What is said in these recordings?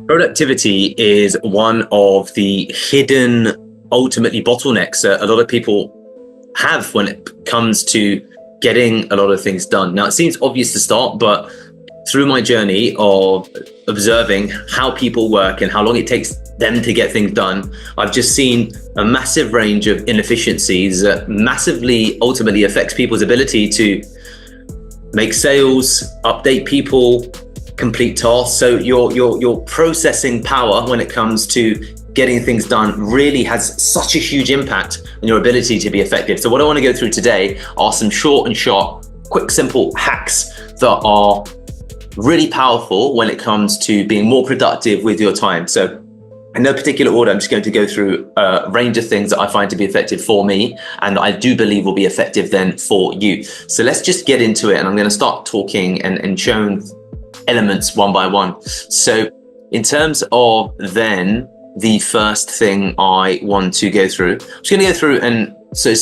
Productivity is one of the hidden, ultimately, bottlenecks that a lot of people have when it comes to getting a lot of things done. Now, it seems obvious to start, but through my journey of observing how people work and how long it takes them to get things done, I've just seen a massive range of inefficiencies that massively ultimately affects people's ability to make sales, update people, complete tasks. So your processing power when it comes to getting things done really has such a huge impact on your ability to be effective. So what I want to go through today are some short and sharp, quick, simple hacks that are really powerful when it comes to being more productive with your time. So in no particular order, I'm just going to go through a range of things that I find to be effective for me and I do believe will be effective then for you. So let's just get into it, and I'm going to start talking and showing elements one by one. So in terms of then the first thing I want to go through, I'm just going to go through and so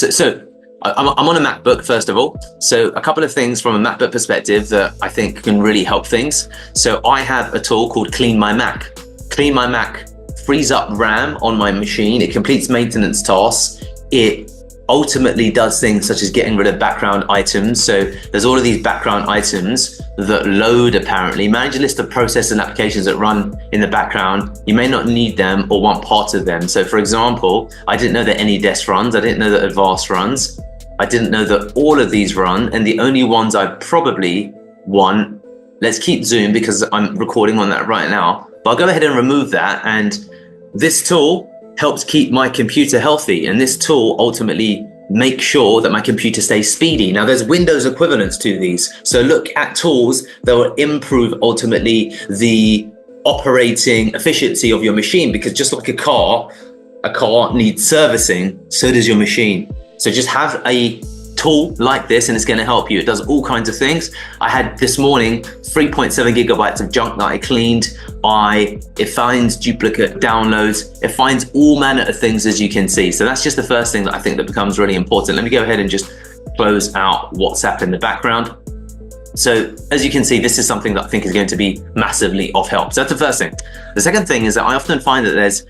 I'm on a MacBook first of all. So a couple of things from a MacBook perspective that I think can really help things. So I have a tool called Clean My Mac. Clean My Mac frees up RAM on my machine. It completes maintenance tasks. It ultimately does things such as getting rid of background items. So there's all of these background items that load apparently. Manage a list of processes and applications that run in the background. You may not need them or want part of them. So for example, I didn't know that AnyDesk runs. I didn't know that Advanced runs. I didn't know that all of these run. And the only ones I probably want, let's keep Zoom because I'm recording on that right now, but I'll go ahead and remove that. And this tool helps keep my computer healthy. And this tool ultimately makes sure that my computer stays speedy. Now there's Windows equivalents to these. So look at tools that will improve ultimately the operating efficiency of your machine, because just like a car needs servicing, so does your machine. So just have a tool like this and it's going to help you. It does all kinds of things. I had this morning 3.7 gigabytes of junk that I cleaned. It finds duplicate downloads. It finds all manner of things, as you can see. So that's just the first thing that I think that becomes really important. Let me go ahead and just close out WhatsApp in the background. So as you can see, this is something that I think is going to be massively of help. So that's the first thing. The second thing is that I often find that there's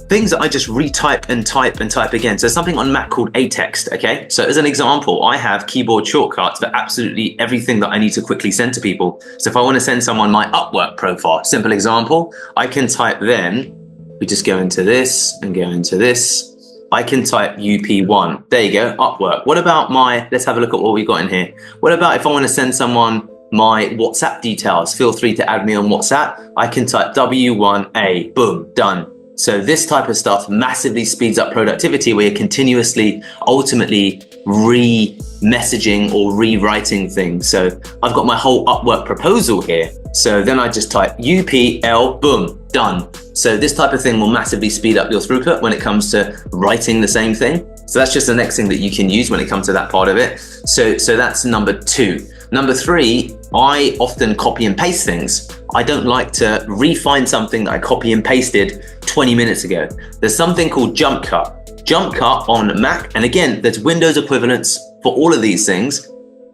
things that I just retype and type again. So something on Mac called aText, okay? So as an example, I have keyboard shortcuts for absolutely everything that I need to quickly send to people. So if I want to send someone my Upwork profile, simple example, I can type then, we just go into this and go into this. I can type UP1, there you go, Upwork. What about let's have a look at what we've got in here. What about if I want to send someone my WhatsApp details? Feel free to add me on WhatsApp. I can type W1A, boom, done. So this type of stuff massively speeds up productivity where you're continuously, ultimately re-messaging or rewriting things. So I've got my whole Upwork proposal here. So then I just type UPL, boom, done. So this type of thing will massively speed up your throughput when it comes to writing the same thing. So that's just the next thing that you can use when it comes to that part of it. So that's number two. Number three, I often copy and paste things. I don't like to refine something that I copy and pasted 20 minutes ago. There's something called Jump Cut. Jump Cut on Mac, and again, there's Windows equivalents for all of these things.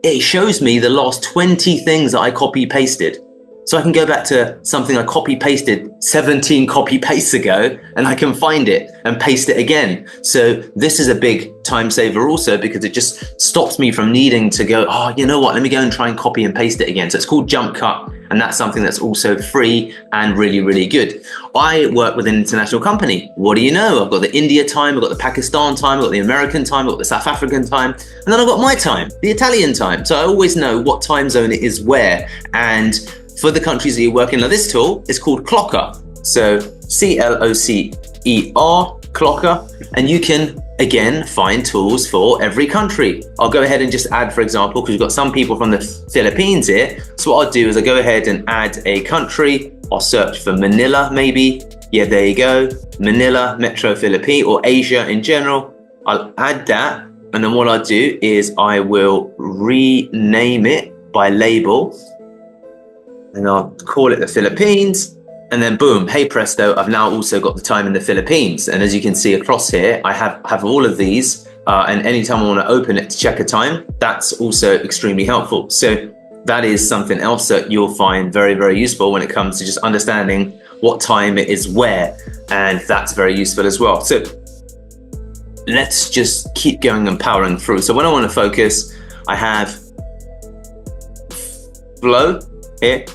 It shows me the last 20 things that I copy pasted. So I can go back to something I copy pasted 17 copy pastes ago and I can find it and paste it again. So this is a big time saver also, because it just stops me from needing to go, oh, you know what, let me go and try and copy and paste it again. So it's called Jump Cut, and that's something that's also free and really, really good. I work with an international company. What do you know? I've got the India time, I've got the Pakistan time, I've got the American time, I've got the South African time, and then I've got my time, the Italian time. So I always know what time zone it is where, and for the countries that you're working. Now this tool is called Clocker. So CLOCER, Clocker, and you can again find tools for every country. I'll go ahead and just add, for example, because we've got some people from the Philippines here. So what I'll do is I'll go ahead and add a country. I'll search for Manila maybe. Yeah, there you go. Manila, Metro Philippines, or Asia in general. I'll add that. And then what I'll do is I will rename it by label. And I'll call it the Philippines, and then boom, hey presto, I've now also got the time in the Philippines. And as you can see across here, I have all of these, and anytime I want to open it to check a time, that's also extremely helpful. So that is something else that you'll find very, very useful when it comes to just understanding what time it is where, and that's very useful as well. So let's just keep going and powering through. So when I want to focus, I have flow here.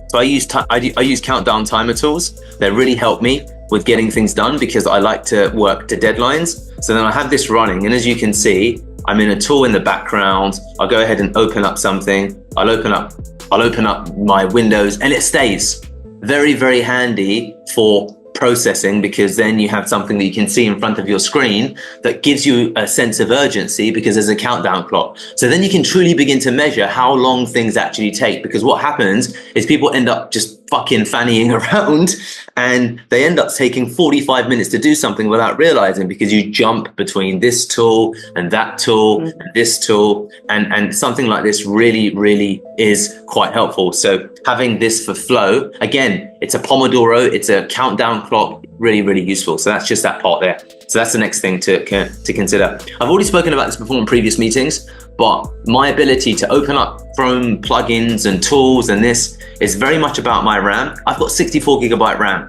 So I use countdown timer tools. They really help me with getting things done because I like to work to deadlines. So then I have this running, and as you can see, I'm in a tool in the background. I'll go ahead and open up something. I'll open up my windows, and it stays. Very, very handy for processing, because then you have something that you can see in front of your screen that gives you a sense of urgency because there's a countdown clock. So then you can truly begin to measure how long things actually take, because what happens is people end up just fucking fannying around and they end up taking 45 minutes to do something without realizing, because you jump between this tool and that tool and this tool, and something like this really is quite helpful. So having this for flow, again, it's a Pomodoro, it's a countdown clock, really useful. So that's just that part there. So that's the next thing to consider. I've already spoken about this before in previous meetings, but my ability to open up from plugins and tools and this is very much about my RAM. I've got 64 gigabyte RAM.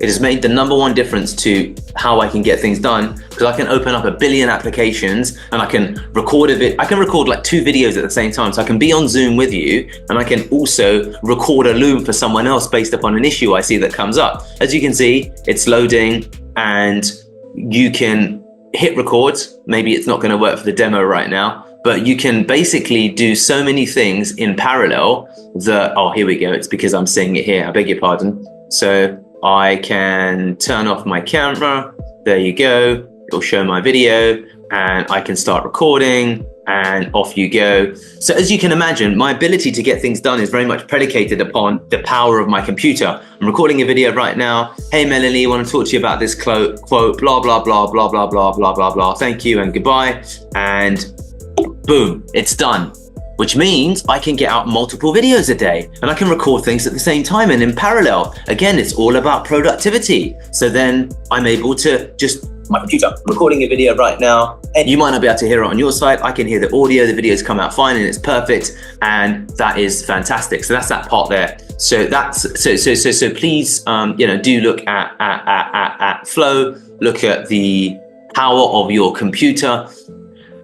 It has made the #1 difference to how I can get things done, because I can open up a billion applications and I can record I can record like 2 videos at the same time. So I can be on Zoom with you, and I can also record a loom for someone else based upon an issue I see that comes up. As you can see, it's loading, and you can hit record. Maybe it's not going to work for the demo right now, but you can basically do so many things in parallel that, oh, here we go. It's because I'm seeing it here. I beg your pardon. So I can turn off my camera. There you go. It'll show my video, and I can start recording, and off you go. So as you can imagine, my ability to get things done is very much predicated upon the power of my computer. I'm recording a video right now. Hey, Melanie, I want to talk to you about this quote, blah, blah, blah, blah, blah, blah, blah, blah, blah. Thank you and goodbye. And boom, it's done. Which means I can get out multiple videos a day, and I can record things at the same time and in parallel. Again, it's all about productivity. So then I'm able to just, my computer, I'm recording a video right now, and you might not be able to hear it on your side. I can hear the audio, the videos come out fine, and it's perfect. And that is fantastic. So that's that part there. So that's, so please, do look at flow, look at the power of your computer.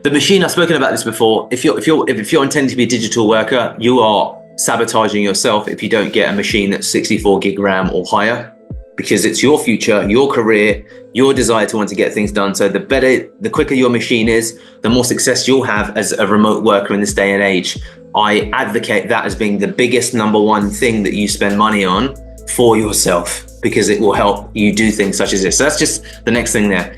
The machine, I've spoken about this before. If you're intending to be a digital worker, you are sabotaging yourself if you don't get a machine that's 64 gig RAM or higher, because it's your future, your career, your desire to want to get things done. So the quicker your machine is, the more success you'll have as a remote worker in this day and age. I advocate that as being the biggest #1 thing that you spend money on for yourself, because it will help you do things such as this. So that's just the next thing there.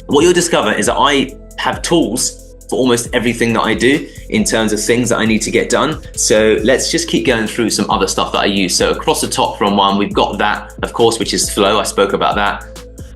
What you'll discover is that I have tools for almost everything that I do in terms of things that I need to get done. So let's just keep going through some other stuff that I use. So across the top from one, we've got that, of course, which is flow. I spoke about that.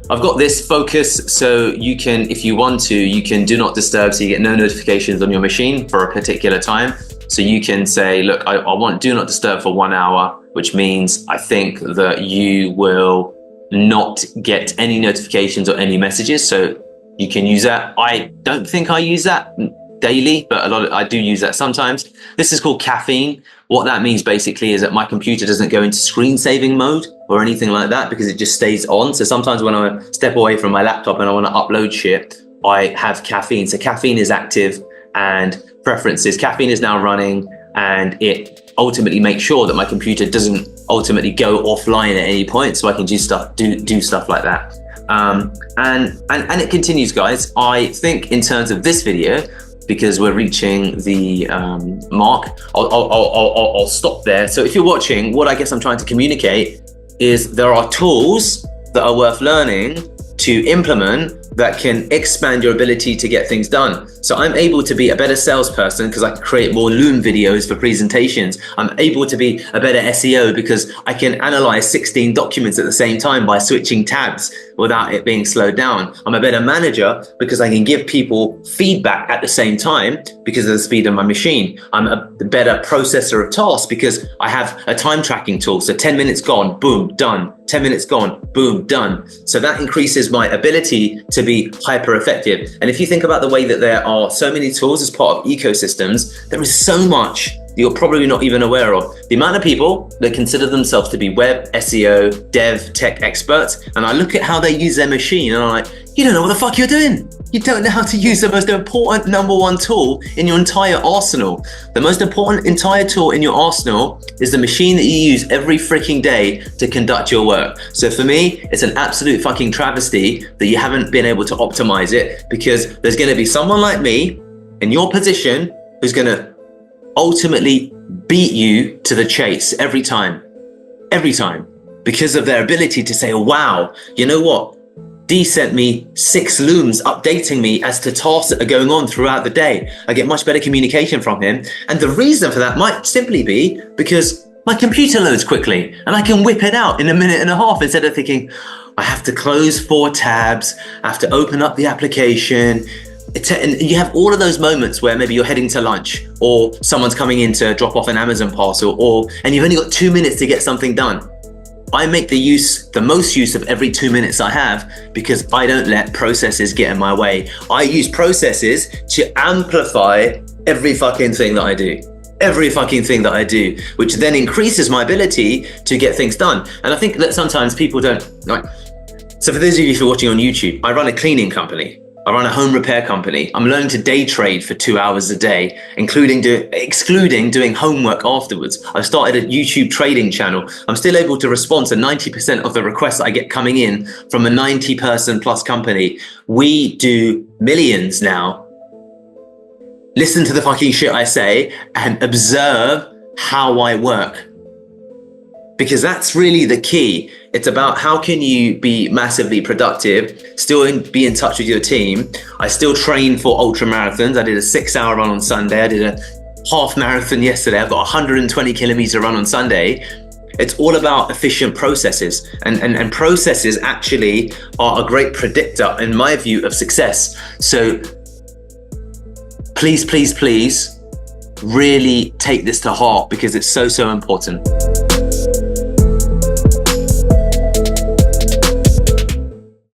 I've got this focus. So you can, if you want to, you can do not disturb, so you get no notifications on your machine for a particular time. So you can say, look, I want do not disturb for 1 hour, which means I think that you will not get any notifications or any messages. So you can use that. I don't think I use that daily, but I do use that sometimes. This is called caffeine. What that means basically is that my computer doesn't go into screen saving mode or anything like that, because it just stays on. So sometimes when I step away from my laptop and I want to upload shit, I have caffeine. So caffeine is active, and preferences. Caffeine is now running, and it ultimately makes sure that my computer doesn't ultimately go offline at any point, so I can do stuff like that. And it continues, guys. I think in terms of this video, because we're reaching the mark, I'll stop there. So if you're watching, what I guess I'm trying to communicate is there are tools that are worth learning to implement that can expand your ability to get things done. So I'm able to be a better salesperson because I can create more Loom videos for presentations. I'm able to be a better SEO because I can analyze 16 documents at the same time by switching tabs without it being slowed down. I'm a better manager because I can give people feedback at the same time because of the speed of my machine. I'm a better processor of tasks because I have a time tracking tool. So 10 minutes gone, boom, done. 10 minutes gone, boom, done. So that increases my ability to be hyper effective. And if you think about the way that there are so many tools as part of ecosystems, there is so much that you're probably not even aware of. The amount of people that consider themselves to be web, SEO, dev, tech experts, and I look at how they use their machine and I'm like, you don't know what the fuck you're doing. You don't know how to use the most important number one tool in your entire arsenal. The most important entire tool in your arsenal is the machine that you use every freaking day to conduct your work. So for me, it's an absolute fucking travesty that you haven't been able to optimize it, because there's going to be someone like me in your position who's going to ultimately beat you to the chase every time, because of their ability to say, oh, wow, you know what? D sent me 6 looms updating me as to tasks that are going on throughout the day. I get much better communication from him. And the reason for that might simply be because my computer loads quickly and I can whip it out in a minute and a half instead of thinking, I have to close 4 tabs, I have to open up the application. And you have all of those moments where maybe you're heading to lunch or someone's coming in to drop off an Amazon parcel, and you've only got 2 minutes to get something done. I make the most use of every 2 minutes I have because I don't let processes get in my way. I use processes to amplify every fucking thing that I do. Which then increases my ability to get things done. And I think that sometimes people don't like. So for those of you who are watching on YouTube, I run a cleaning company. I run a home repair company. I'm learning to day trade for 2 hours a day, excluding doing homework afterwards. I've started a YouTube trading channel. I'm still able to respond to 90% of the requests that I get coming in from a 90-person plus company. We do millions now. Listen to the fucking shit I say and observe how I work. Because that's really the key. It's about how can you be massively productive, still be in touch with your team. I still train for ultra marathons. I did a 6-hour run on Sunday. I did a half marathon yesterday. I've got a 120 kilometer run on Sunday. It's all about efficient processes, and processes actually are a great predictor, in my view, of success. So please, really take this to heart because it's so important.